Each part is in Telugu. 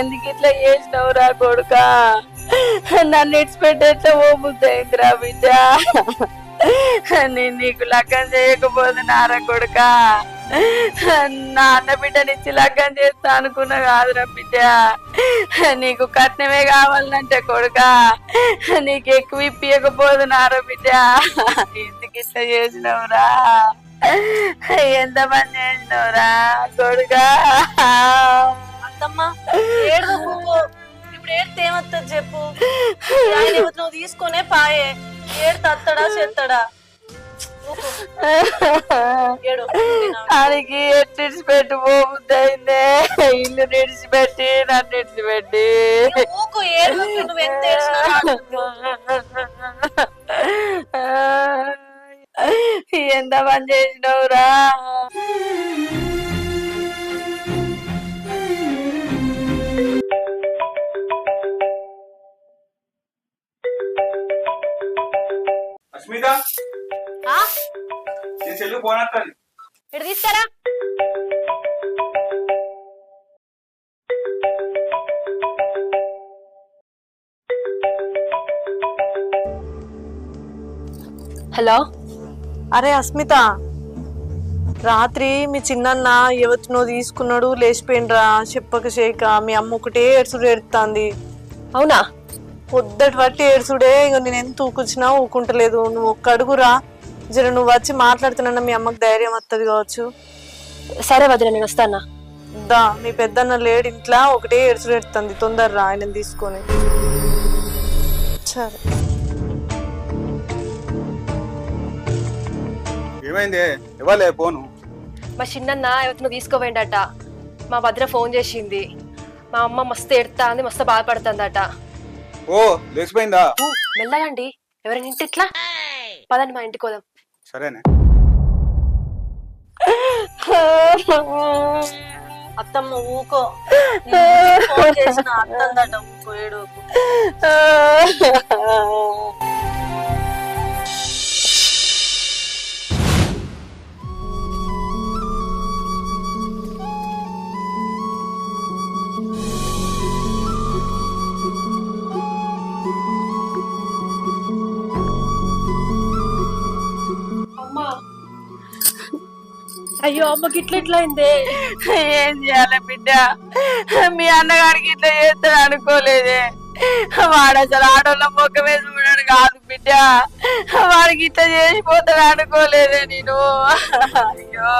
ఎందుకు ఇట్లా చేసినవురా కొడుకా? నన్ను ఇడిచిపెట్టేట్లా ఓ బుద్ధయిందిరా బిడ్డ. నేను నీకు లగ్గం చేయకపోతే నారా కొడుకా, నా అన్న బిడ్డనిచ్చి లగ్గం చేస్తా అనుకున్నా కాదురా బిడ్డ. నీకు కట్నమే కావాలంటే కొడుకా, నీకు ఎక్కువ ఇప్పియకపోదు నారా బిడ్డ. ఎందుకు ఇట్లా చేసినవురా? ఎంత పని చేసినవురా కొడుకా? అత్తమ్మ ఇప్పుడు ఏడితే ఏమత్తది చెప్పు? నువ్వు తీసుకునే పాయే, ఏడు తత్తడా చెత్తడా? ఆయనకి ఎట్టు విడిచిపెట్టి పోబుద్దయిందే, ఇల్లు నిడిచిపెట్టి నన్ను విడిచిపెట్టి. ఎంత పని చేసినవురా? అస్మిత చెల్లి ఫోన్ వస్తుంది, ఇటు తీసుకురా. హలో. అరే అస్మిత, రాత్రి మీ చిన్నన్న ఎవరినో తీసుకున్నాడు, లేచిపోయినరా చెప్పక చేయక. మీ అమ్మ ఒకటే ఏడ్చుడు ఏడుతుంది. అవునా? పొద్దటి బట్టి ఏడ్చుడే. ఇక నేను ఎంత ఊకొచ్చినా ఊకుంటలేదు. నువ్వు ఒక్క అడుగురా, జర నువ్వు వచ్చి మాట్లాడుతున్నా మీ అమ్మకి ధైర్యం వస్తుంది కావచ్చు. సరే వదిన, నేను వస్తానా. దా, మీ పెద్దన్న లేడు ఇంట్లో, ఒకటే ఏడ్చుడు ఏడుతుంది. తొందరరా ఆయన తీసుకొని. సరే. ఏమైంది? ఇవ్వలే ఫోను. మా చిన్నన్న ఎవరినో తీసుకోపోయిందట. మా భద్ర ఫోన్ చేసింది. మా అమ్మ మస్తు ఎడతా అంది, మస్తు బాధపడుతుందట. ఓ, లేచిపోయిందా? మెల్లగండి, ఎవరైనా ఇంటి ఇట్లా పదండి, మా ఇంటికి పోదాం. సరేనే. అత్తమ్మ ఊకో, ఫోన్ చేసిన అత్తందట, ఊకో ఏడోకు. అయ్యో, అమ్మకి ఇట్లా ఇట్లా అయిందే. ఏం చేయాలి బిడ్డ? మీ అన్నగారికి ఇట్లా చేస్తాడు అనుకోలేదే. వాడు అసలు ఆడోళ్ళ మొక్కమే చూడాడు కాదు బిడ్డ. వాడికి ఇట్లా చేసిపోతాడు అనుకోలేదే నేను. అయ్యో,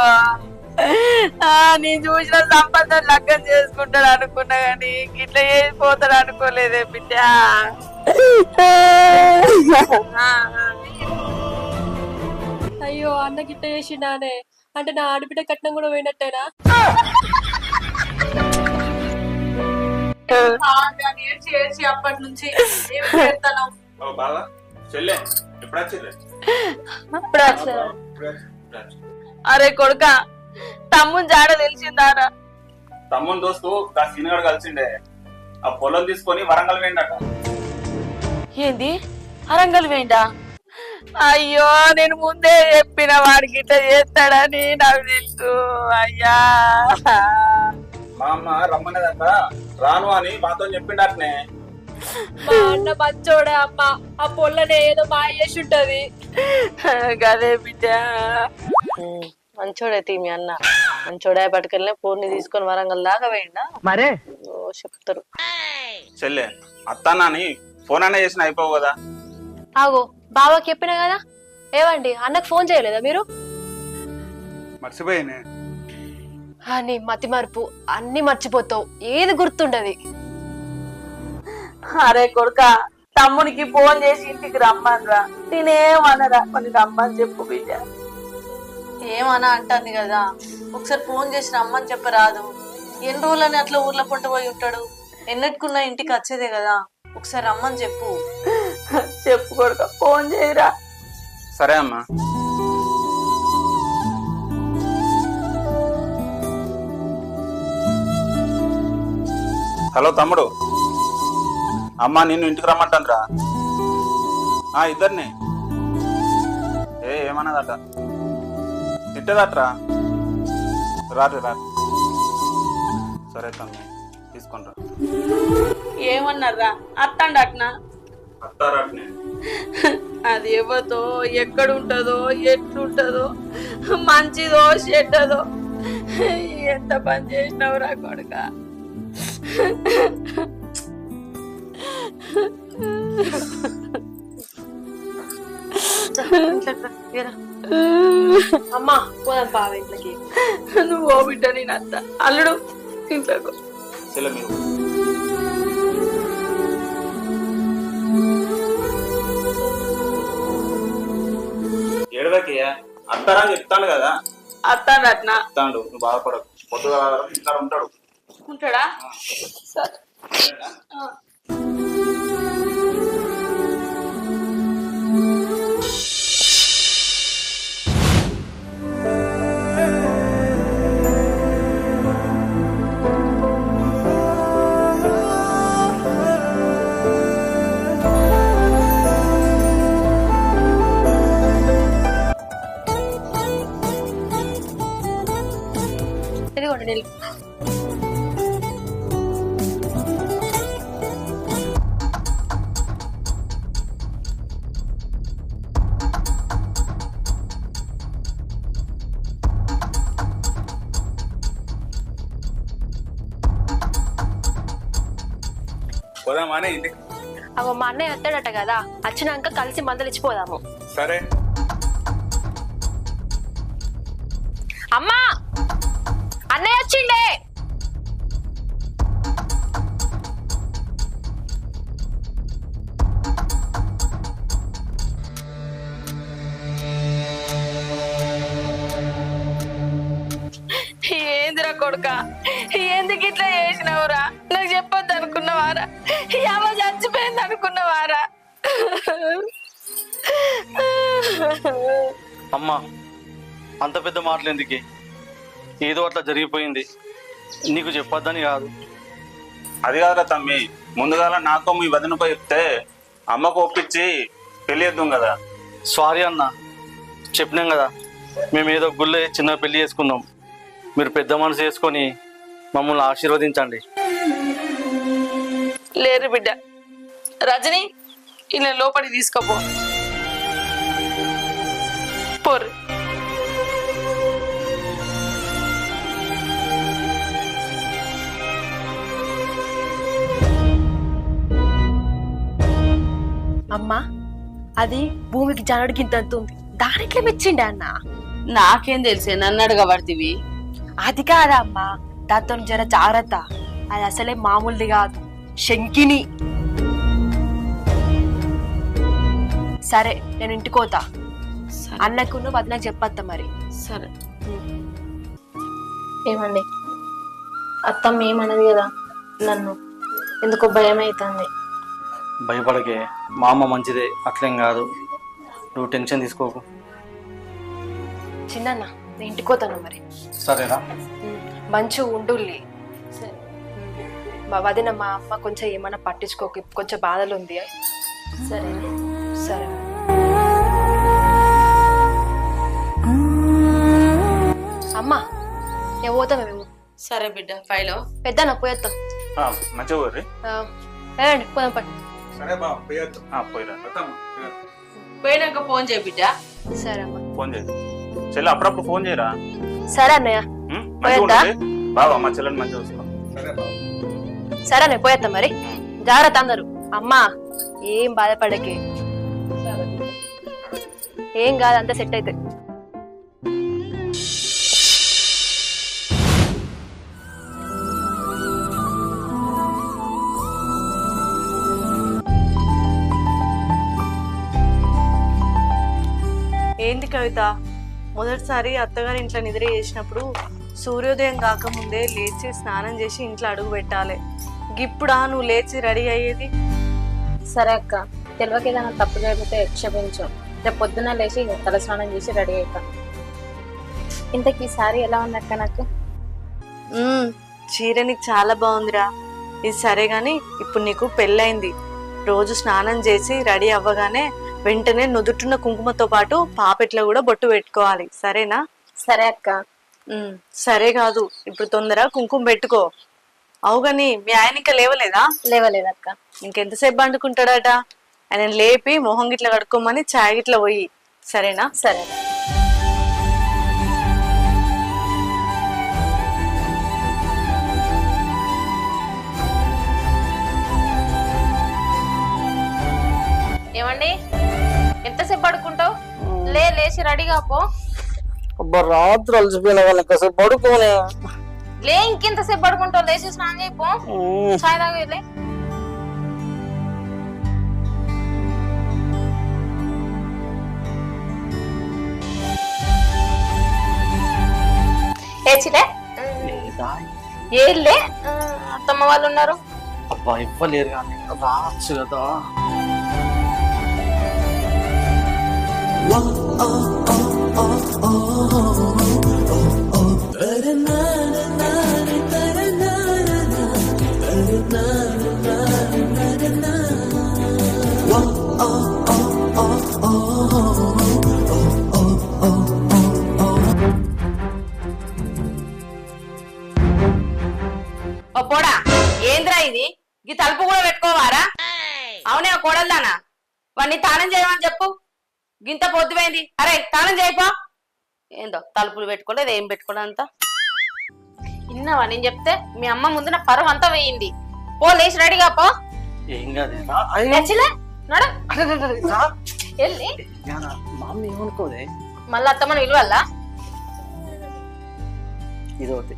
నేను చూసిన సంపద లగ్గం చేసుకుంటాడు అనుకున్నా గాని ఇట్లా చేసిపోతాడు అనుకోలేదే బిడ్డ. అయ్యో, అన్నకి ఇట్లా చేసిండానే అంటే నా ఆడబిడ్డ కట్నం కూడా పోయినట్టేనా? ఏడ్చి అప్పటి నుంచి అరే కొడుక, తమ్ముని జాడ తెలిసిందారా? తమ్ముని దోస్తు సీనియర్ కలిసిండే. ఆ పొలం తీసుకొని వరంగల్ పోయిందట. ఏంది, వరంగల్ పోయిందా? అయ్యో, నేను ముందే చెప్పిన వాడికి ఇట్లా చేస్తాడని నాకు తెలుసు. అయ్యా, మా అమ్మ రమ్మనేదట, రాను అని మాతో చెప్పిండటనే. మా అన్న మంచోడే అమ్మ, ఆ పొల్లనే ఏదో మాయ చేసి ఉంటది. గదే బిడ్డ. మంచోడైతే మీ అన్న మంచోడే, పట్టుకెళ్ళిన పూర్ణి తీసుకొని వరంగల్ దాకా పోయిండా మరే చెప్తారు. చెల్లె అత్తానా అని ఫోన్ అనే చేసిన అయిపోవు కదా. ఆగో, బాబాకి చెప్పినా కదా. ఏవండి, అన్నకు ఫోన్ చేయలేదా మీరు? మర్చిపోయానే. నీ మతి మరుపు, అన్ని మర్చిపోతావు, ఏది గుర్తుండది. అరే కొడుక, తమ్మునికి ఫోన్ చేసి ఇంటికి రమ్మనరా. నేనేమనరా, కొన్ని రమ్మని చెప్పు బిడ్డ. ఏమన్నా అంటాను కదా, ఒకసారి ఫోన్ చేసి రమ్మని చెప్పరాదు. ఎన్ని రోజులని అట్లా ఊర్లో పొంట పోయి ఉంటాడు. ఎన్నెట్టుకున్నా ఇంటికి వచ్చేదే కదా, ఒకసారి రమ్మని చెప్పు. చెప్పు కొడుక, ఫోన్ చేయరా. సరే అమ్మా. హలో తమ్ముడు, అమ్మా నిన్ను ఇంటికి రమ్మంటాంద్రా. ఇద్దరిని ఏమన్నదట, తిట్టదట్రా. రారు రారు. సరే తమ్మి, తీసుకుంటా. ఏమన్నారా అత్తండట్నా? అత్తారట్నే. అది ఎవరితో ఎక్కడ ఉంటుందో ఎట్లుంటుందో మంచిదో చెడ్డదో ఎంత పని చేసినవురా కొడుక. అమ్మా పోదాం బావ ఇంట్లోకి. నువ్వు ఓ బిడ్డ నేను అత్త అల్లుడు ఇంట్లోకి. చెల్లె మీరు ఏడవకి అత్తారా అని చెప్తాను కదా. అత్తండట్నా? చెప్తాడు, నువ్వు బాధపడకు. పొద్దుగా ఇక్కడ ఉంటాడు. ఉంటాడా? సరే. ఇదిగోండి నీళ్ళు. పోదామా అని ఇంటికి? అగో మా అన్నయ్య వస్తాడట కదా, వచ్చినాక కలిసి మందలిచ్చిపోదాము. సరే. అమ్మా అన్నయ్య వచ్చిండే. ఏందిరా కొడుక, ఎందుకు ఇట్లా చేసినవురా? నాకు చెప్పొద్దు అనుకున్నవారా? అమ్మ చచ్చిపోయింది అనుకున్నవారా? అమ్మా అంత పెద్ద మాటలు ఎందుకే? ఏదో అట్లా జరిగిపోయింది, నీకు చెప్పొద్దని కాదు. అది కాదురా తమ్మి, ముందుగాల నాకు మీ వదినపై చెప్తే అమ్మకు ఒప్పించి పెళ్లి చేద్దాం కదా. సారీ అన్న, చెప్పినాం కదా, మేము ఏదో గుళ్ళే చిన్న పెళ్లి చేసుకుందాం. మీరు పెద్ద మనసు చేసుకొని మమ్మల్ని ఆశీర్వదించండి. లేరు బిడ్డ. రజని ఇలా లోపలికి తీసుకోపో. పోరు. అమ్మా అది భూమికి జనడికి ఇంత ఉంది, దానిట్లో మెచ్చిండే అన్న. నాకేం తెలిసే నన్ను అడగబడితివి. అది కాదా అమ్మా, దాంతో జర జాగ్రత్త. అది అసలే మామూలుది కాదు, శంకిని. సరే నేను ఇంటికోతా. అన్నకు వదినకు చెప్పత్తా మరి. సరే. ఏమండి, అత్తమ్మ ఏమన్నది కదా, నన్ను ఎందుకో భయం అవుతుంది. భయపడకే, మా అమ్మ మంచిదే, అట్లేం కాదు, నువ్వు టెన్షన్ తీసుకోకు. చిన్న నేను ఇంటికోతాను మరి. సరేనా? మంచి ఉండుల్లి. మా వదిన మా అమ్మ కొంచెం ఏమన్నా పట్టించుకోక, కొంచెం బాధలు ఉంది. సరే సరే. అమ్మా నేను పోతాం మేము. సరే బిడ్డ. ఫైలో పెద్దనా పోయేస్తాం. మంచిగా పోర్రి. ఏమండి పోదాం పట్టు. సరే బా పోయేద్దాం. పోయిరా. పోయినాక ఫోన్ చేయ బిడ్డ. సరే అమ్మా. ఫోన్ చేయి చెల్లి, అప్పుడప్పుడు ఫోన్ చేయరా. సరే అన్నయ్య. మంచిగా ఉంటుంది బాబా, మా చెల్లెని మంచిగా చూసుకో. సరే అన్నయ్య పోయేస్తాం మరి. జాగ్రత్త అందరు. అమ్మా ఏం బాధపడకే, ఏం కాదు, అంతా సెట్ అయితే. ఏంది కవిత, మొదటిసారి అత్తగారి ఇంట్లో నిద్ర చేసినప్పుడు సూర్యోదయం కాకముందే లేచి స్నానం చేసి ఇంట్లో అడుగు పెట్టాలి. ఇప్పుడా నువ్వు లేచి రెడీ అయ్యేది? సరే అక్క, తెలియక ఏదైనా తప్పు జరిగితే క్షమించు. రేపు పొద్దున్న లేచి తల స్నానం చేసి రెడీ అవుతా. ఇంతకీ సారీ ఎలా ఉందక్క నాకు? చీర నీకు చాలా బాగుందిరా. ఇది సరే గాని, ఇప్పుడు నీకు పెళ్ళైంది. రోజు స్నానం చేసి రెడీ అవ్వగానే వెంటనే నుదుటున్న కుంకుమతో పాటు పాపెట్లో కూడా బొట్టు పెట్టుకోవాలి, సరేనా? సరే అక్క. సరే కాదు, ఇప్పుడు తొందర కుంకుమ పెట్టుకో. అవుగాని మీ ఆయన ఇంకా లేవలేదా? లేవలేదక్క. ఇంకెంతసేపు పండుకుంటాడట? ఆయన లేపి మొహం గిట్ల కడుక్కోమని చాయ్ గిట్ల పోయి, సరేనా? సరే. ఏమండి, ఎంతసేపు పడుకుంటావు? లేచి రెడీగా పో. అబ్బా రాత్రి అలసిపోయిన వాళ్ళ కాసేపు పడుకోనే. లే, ఇంకెంతసేపు పడుకుంటావు? లేచి స్నానం చేయిపో, చాయ్ తాగలే. ఏచిలే ఏలే, అత్తమ్మ వాళ్ళు ఉన్నారు. అబ్బా ఇవ్వలేరు కానీ రావచ్చు కదా. ఓ పోడా, ఏంద్రా ఇది? ఈ తలుపు కూడా పెట్టుకోవారా? అవునే కోడల్దానా, వాడిని తానం చేయమని చెప్పు. గింత పొద్దుపోయింది. అరే తానం చేయపో. ఏందో తలుపులు పెట్టుకోలేదు, ఏం పెట్టుకోలేదు అంతా. విన్నావా నేను చెప్తే? మీ అమ్మ ముందు నా పరువు అంతా వేయింది. పో, లేచి రెడీగా పో. ఏం కాదు నచ్చిలే నడు. వెళ్ళి మమ్మీ ఏమనుకోదే. మళ్ళీ అత్తమ్మని విలువల్లా? ఇదొకటి.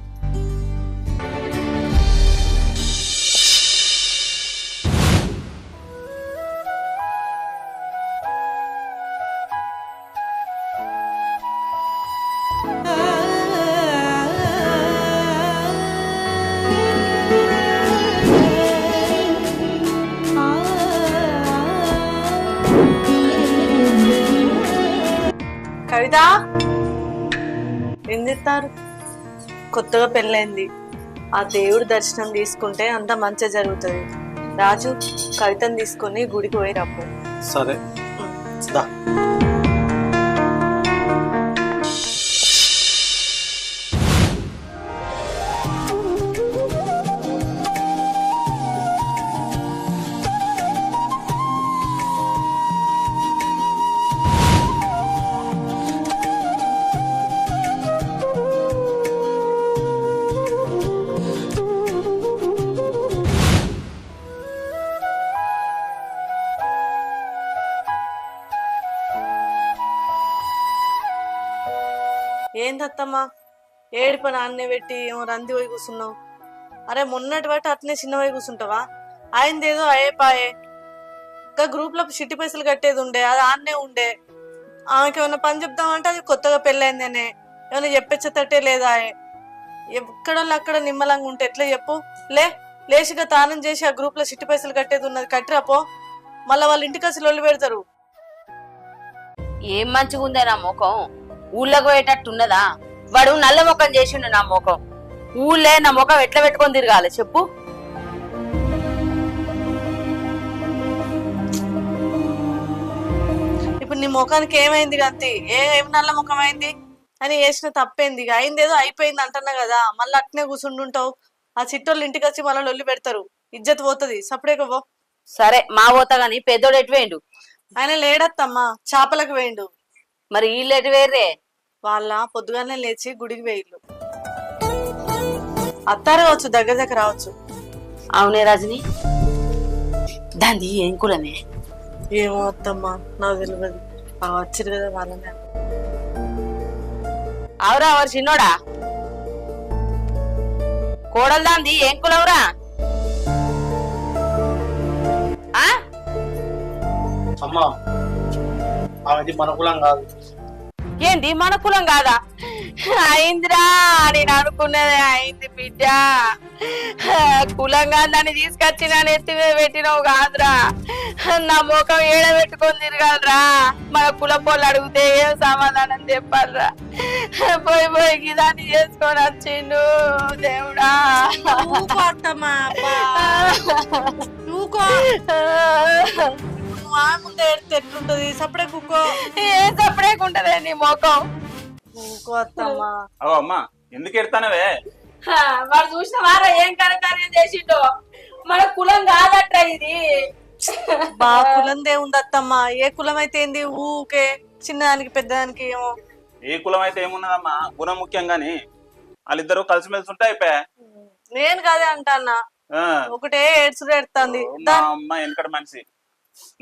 కవిత, ఏం చెప్తారు? కొత్తగా పెళ్ళైంది, ఆ దేవుడి దర్శనం తీసుకుంటే అంత మంచిగా జరుగుతుంది. రాజు, కవితను తీసుకొని గుడికి పోయి రప్పు. సరే. ఏందత్తమ్మా ఏడుప నాన్నే పెట్టి ఏమో రంది పోయి కూర్చున్నావు? అరే మొన్నటి బట్టి అట్నే చిన్న పోయి కూర్చుంటావా? ఆయనదేదో అయ్యే పాయే. ఇంకా గ్రూప్ లో చిట్టి పైసలు కట్టేది ఉండే, అది ఆన్నే ఉండే. ఆమెకి ఏమైనా పని చెప్దామంటే అది కొత్తగా పెళ్ళైందనే ఏమైనా చెప్పేచ్చేటట్టే లేదా? ఎక్కడోళ్ళు అక్కడ నిమ్మలంగా ఉంటే ఎట్లా చెప్పు? లేచిగా తానం చేసి ఆ గ్రూప్ లో చిట్టి పైసలు కట్టేది ఉన్నది, కట్టిరాపో. మళ్ళా వాళ్ళ ఇంటికి వచ్చి లొల్లి పెడతారు. ఏం మంచిగా ఉందే నా ముఖం? ఊళ్ళోకి పోయేటట్టు ఉన్నదా? వాడు నల్ల ముఖం చేసిండు నా ముఖం. ఊళ్ళే నా ముఖం ఎట్లా పెట్టుకొని తిరగాలి చెప్పు? ఇప్పుడు నీ ముఖానికి ఏమైంది? గంతి ఏం నల్ల ముఖం అయింది అని వేసిన తప్పేంది? అయిందేదో అయిపోయింది అంటున్నా కదా, మళ్ళీ అట్నే కూర్చుంటుంటావు. ఆ చిట్టోళ్ళు ఇంటికి వచ్చి మళ్ళీ లొల్లి పెడతారు, ఇజ్జత్ పోతుంది. సపరేట్గా పో. సరే మా పోతా గాని పెద్దోడు ఎటు వేయండు? ఆయన లేడత్తమ్మా, చేపలకు వేయండు. మరి వీళ్ళు ఎటు వేర్రే? వాళ్ళ పొద్దుగానే లేచి గుడికి వేయిళ్ళు. అత్తారు కావచ్చు, దగ్గర రావచ్చు. అవునే రజని, దాన్ని ఏం కులమే? ఏమో అత్తమ్మా, నాకు తెలియదు. వచ్చారు కదా వాళ్ళనే. అవురా వారు చిన్నోడా? కోడలు దాంది ఏం కులవురా? అమ్మా అది మన కులం కాదు. ఏంది మన కులం కాదా? అయిందిరా, నేను అనుకున్నదే అయింది బిడ్డ. కులంగా దాన్ని తీసుకొచ్చి నా నెత్తి మీద పెట్టినావు కాదురా. నా ముఖం ఏడ పెట్టుకొని తిరగాలరా? మన కులపోళ్ళు అడిగితే ఏం సమాధానం చెప్పాలరా? పోయి దాన్ని చేసుకొని వచ్చిండు దేవుడా. ముందే ఎడితే ఎట్లుంటది? సపడే కుక్కో. ఏ సపడేకుంటదే నీ ముఖం? ఊకో అత్తమ్మా. అమ్మా ఎందుకు ఎడతానవే? వాడు చూసిన వారా ఏం కనకార్యం చేసిండో. మన కులం కాదట్రా ఇది. బా కులందే ఉంది అత్తమ్మ. ఏ కులం అయితే ఏంది, ఊకే చిన్నదానికి పెద్దదానికి ఏమో. ఏ కులం అయితే ఏమున్నదమ్మా, గుణం ముఖ్యం గాని వాళ్ళిద్దరూ కలిసిమెలిసి ఉంటే అయిపోయా. నేను కదే అంటాన్నా, ఆ, ఒకటే ఏడ్చుడు ఎడుతుంది. మా అమ్మ వెనకటి మనిషి,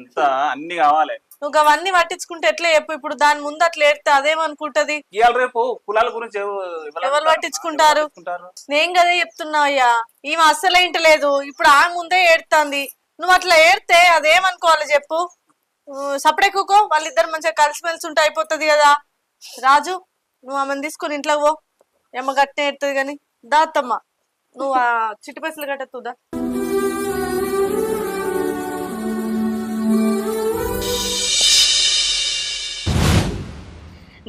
ఇంత అన్ని కావాలి. నువ్వు అవన్నీ పట్టించుకుంటే ఎట్లా చెప్పు. ఇప్పుడు దాని ముందు అట్లా ఏడితే అదేమనుకుంటది. ఇవాళ రేపు కులాల గురించి ఎవరు పట్టించుకుంటారు? నేను కదే చెప్తున్నా అయ్యా, ఈమె అస్సలే ఇంటలేదు. ఇప్పుడు ఆ ముందే ఏడుతుంది. నువ్వు అట్లా ఏడితే అదేమనుకోవాలి చెప్పు. సపడెక్కుకో, వాళ్ళిద్దరు మంచిగా కలిసిమెలిసి ఉంటే అయిపోతుంది కదా. రాజు, నువ్వు ఆమెను తీసుకొని ఇంట్లోకి పో. ఏమ గట్టినే ఏడుతుంది కానీ. దా అత్తమ్మ, నువ్వు ఆ చిట్టి పైసలు కట్టద్దా.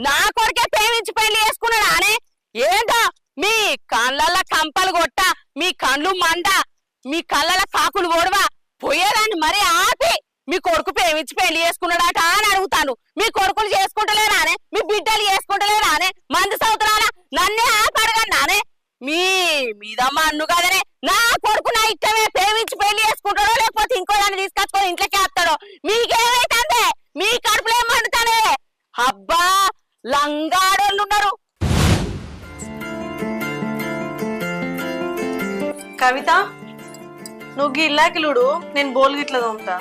నా కొడుకే ప్రేమించి పెళ్లి చేసుకున్నాడు అనే. ఏంటో మీ కళ్ళ కంపలు కొట్ట, మీ కళ్ళు మండ, మీ కళ్ళ కాకులు ఓడవా పోయేదాన్ని మరి ఆపి మీ కొడుకు ప్రేమించి పెళ్లి చేసుకున్నాడట అని అడుగుతాను. మీ కొడుకులు చేసుకుంటలేరానే, మీ బిడ్డలు చేసుకుంటలేరానే, మంది సౌతరాలా నన్నే ఆపడగన్నానే. మీదమ్మ అన్ను కదనే. నా కొడుకు నా ఇష్టమే ప్రేమించి పెళ్లి చేసుకుంటాడో లేకపోతే ఇంకో దాన్ని తీసుకొచ్చుకొని ఇంట్లోకి వస్తాడో మీకేమైతుందే? మీ కడుపులో ఏమంటానే? అబ్బా లంగాడోళ్ళు ఉన్నారు. కవిత, నువ్వు ఇల్లాకిలుడు, నేను బోల్ గిట్ల తోముతా.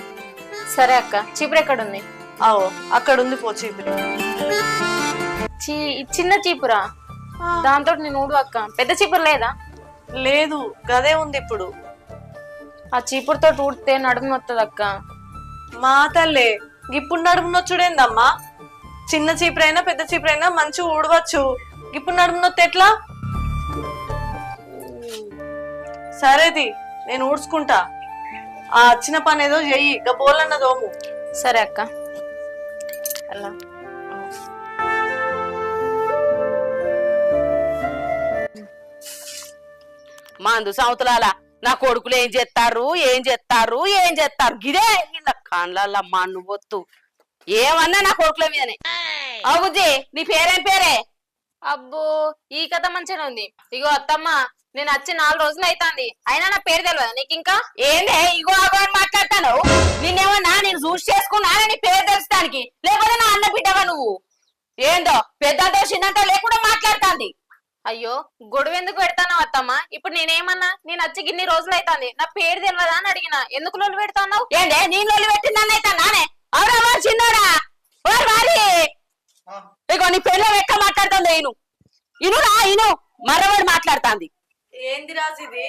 సరే అక్క. చీపురు ఎక్కడుంది? అవో అక్కడ ఉంది, పో చీపురు. చిన్న చీపురా? దాంతో నేను ఊడు అక్క. పెద్ద చీపురు లేదా? లేదు, గదే ఉంది ఇప్పుడు. ఆ చీపురుతో ఊడితే నడుము వస్తుంది అక్క. మా తల్లే, ఇప్పుడు నడుము నొచ్చుడేందమ్మా? చిన్న చీపురైనా పెద్ద చీపురైనా మంచిగా ఊడవచ్చు. ఇప్పుడు నడుము నొత్తి ఎట్లా? సరేది, నేను ఊడ్చుకుంటా. ఆ చిన్న పని ఏదో చెయ్యి, ఇక బోలన్న దోము. సరే అక్క. అలా మందు సంవత్సరాల నా కొడుకులు ఏం చేస్తారు గిదే ఇలా కాళ్ళ మన్ను బొత్తు ఏమన్నా నా కొడుకుల మీదనే. అవుజీ, నీ పేరేం పేరే? అబ్బో, ఈ కథ మంచిగా ఉంది. ఇగో అత్తమ్మ, నేను వచ్చి 4 రోజులు అవుతుంది, అయినా నా పేరు తెలియదు నీకు ఇంకా? ఏందే ఇగో అగో అని మాట్లాడతాను? నిన్నేమన్నా నేను చూసి చేసుకున్నా నీ పేరు తెలుస్తానికి, లేకపోతే నా అన్న బిడ్డవా నువ్వు? ఏందో పెద్దంతో చిన్నంతో లేకుండా మాట్లాడుతాంది. అయ్యో, గొడవ ఎందుకు పెడతాను అత్తమ్మ? ఇప్పుడు నేనేమన్నా? నేను వచ్చి ఇన్ని రోజులు అవుతుంది, నా పేరు తెలియదా అని అడిగిన. ఎందుకు లొల్లి పెడతావు? ఏందే నీ లొల్లి పెట్టిందని అయితే నానే? అవునా చిన్నోడా? ఇగో నీ పెళ్ళ ఎక్క మాట్లాడుతుంది. ఇను మరవాడు మాట్లాడుతుంది. ఏంది రాజు ఇది?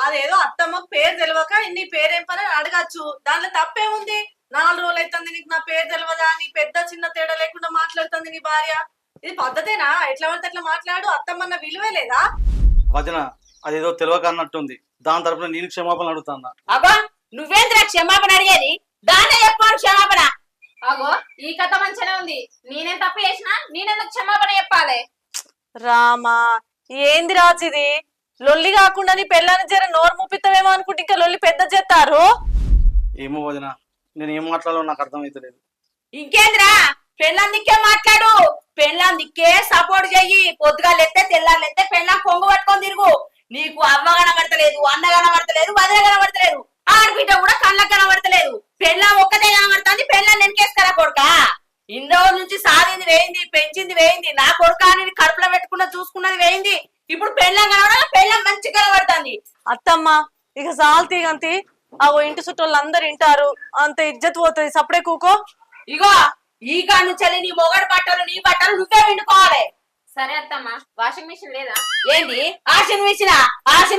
అదేదో అత్తమ్మ పేరు తెలియక నీ పేరేం పని అడగచ్చు, దాంట్లో తప్పేముంది? 4 రోజులు అవుతుంది నీకు నా పేరు తెలియదా? నీ పెద్ద చిన్న తేడా లేకుండా మాట్లాడుతుంది నీ భార్య. ఇది పద్ధతేనా? ఎట్లా పడితే అట్లా మాట్లాడు. అత్తమ్మన్న విలువే లేదా? వదిన, అదేదో తెలియక అన్నట్టుంది. దాని తరపున నేను క్షమాపణ అడుగుతాను. అబ్బా, నువ్వేంద్ర క్షమాపణ అడిగేది? దాన్నే చెప్పాను క్షమాపణ. అగో, ఈ కథ మంచిగానే ఉంది. నేనేం తప్పు చేసినా నేనెందుకు క్షమాపణ చెప్పాలి? రామా, ఏంది రాజు ఇది? లొల్లి కాకుండా నీ పెళ్ళాన్ని జర నోరు ముప్పిస్తావేమో అనుకుంటే ఇంకా లొల్లి పెద్ద చేస్తారు. ఏమో వదిన, నేను ఏం మాట్లాడాలో నాకు అర్థమైతలేదు. ఇంకేంద్రా, పెళ్ళందికే మాట్లాడు, పెళ్ళందికే సపోర్ట్ చెయ్యి. పొద్దుగా లెత్తే తెల్లారులెత్తే పెళ్ళం కొంగు పట్టుకొని తిరుగు. నీకు అవ్వ కనబడతలేదు, అన్న కనబడతలేదు, వదిన కనబడతలేదు, ఆడబిడ్డ కూడా కళ్ళకు కనబడతలేదు. పెళ్ళం ఒక్కటే కనబడుతుంది. పెళ్ళం వెనకేస్తారా కొడుక? ఇన్ని రోజుల నుంచి సాధింది వేయింది, పెంచింది వేయింది, నా కొడుక అని కడుపులో పెట్టుకున్న చూసుకున్నది వేయింది. ఇప్పుడు పెళ్ళం కనబడ, పెళ్ళం మంచి కనబడుతుంది. అత్తమ్మ, ఇక సాల్తీ గంతి. అవో ఇంటి చుట్టూ అందరు వింటారు, అంత ఇజ్జత్ పోతుంది. సపడే కూకో. ఇగో ఈ కాడ నుంచి నీ మొగడు బట్టలు నీ బట్టలు నువ్వే విండుకోవాలి. సరే అత్తమ్మ, వాషింగ్ మిషన్ లేదా? ఏంటి ఆశను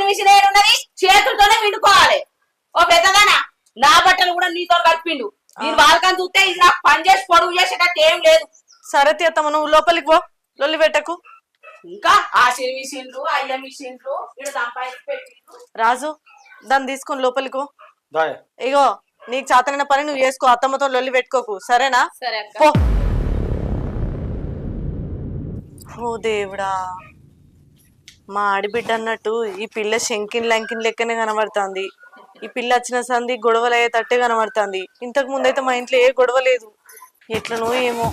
మిషన్ ఏడున్నది? చేతులతోనే విండుకోవాలి. ఓ పెద్దదానా, నా బట్టలు కూడా నీతో కలిపిండు. నేను వాళ్ళకని చూస్తే ఇది నాకు పని చేసి పొడుగు చేసేటట్టు ఏం లేదు. సరే అత్తమ్మ, నువ్వు లోపలికి పో, లొల్లి పెట్టకు. ఇంకా ఆశను మిషన్లు, అయ్య మిషన్లు ఇక్కడ సంపాదించి పెట్టిండ్రు. రాజు, దాన్ని తీసుకొని లోపలికి పో. దాయ్, ఇగో నీకు చాతనైన పని నువ్వు చేసుకో, అత్తమ్మతో లొల్లి పెట్టుకోకు, సరేనా? సరే అక్క. పో. ఓ దేవుడా, మా ఆడిబిడ్డ అన్నట్టు ఈ పిల్ల శంకిన్ లంకిన్ లెక్కనే కనబడుతుంది. ఈ పిల్ల వచ్చిన సంది గొడవలు అయ్యేటట్టే కనబడుతుంది. ఇంతకు ముందైతే మా ఇంట్లో ఏ గొడవ లేదు. ఎట్లనో ఏమో.